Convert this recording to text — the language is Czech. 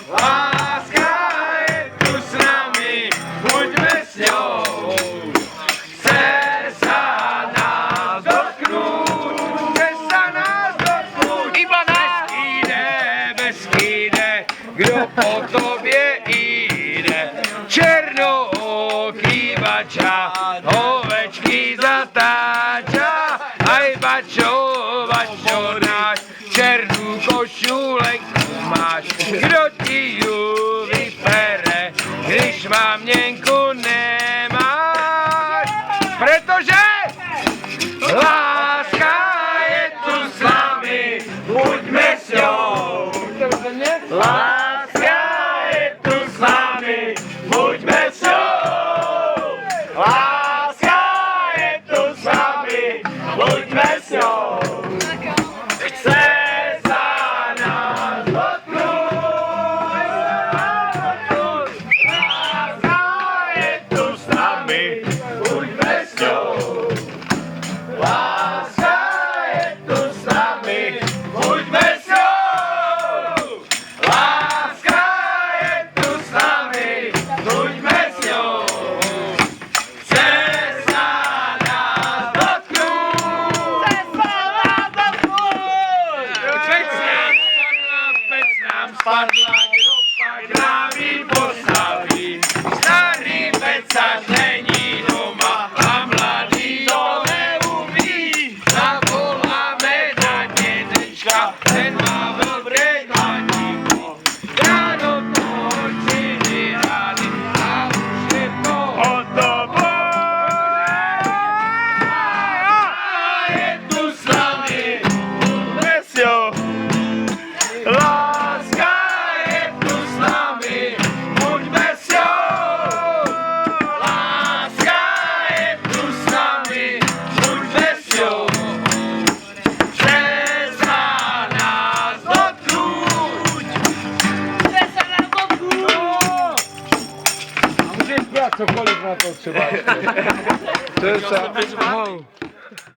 Láska je tu s nami, buďme s ňou. Chce sa nás dotknúť, iba nás Beskýde, kdo po tobě jde. Černoký bača, ovečky zatáča, aj bačo, náš, černú košulenku máš. Kdo ti ju vypere, když maměnku nemáš? Pretože láska je tu s nami, buďme s ňou. Láska je tu s nami, buďme s ňou. Láska je tu s nami, buďme s ňou. Chce sa nás dotknúť. Láska je tu s nami, buďme s ňou. Láska je tu s nami, buďme s ňou. Láska je tu s nami, buďme s ňou. Chce sa nás dotknúť. Pec nám spadla, kdo pak nám ji postaví. Starý pec sa není doma a mladý to neumí. Zavoláme na dědečka, ten má dobré hladíko. Ráno točili rány a už je to hotovo. Je tu s nami, buďme s ňou. Láska je tu s nami, buďme s ňou. Láska je tu s nami, buďme s ňou. Chce sa nás dotknúť. A můžeš brát cokoliv na to třeba. To je sa...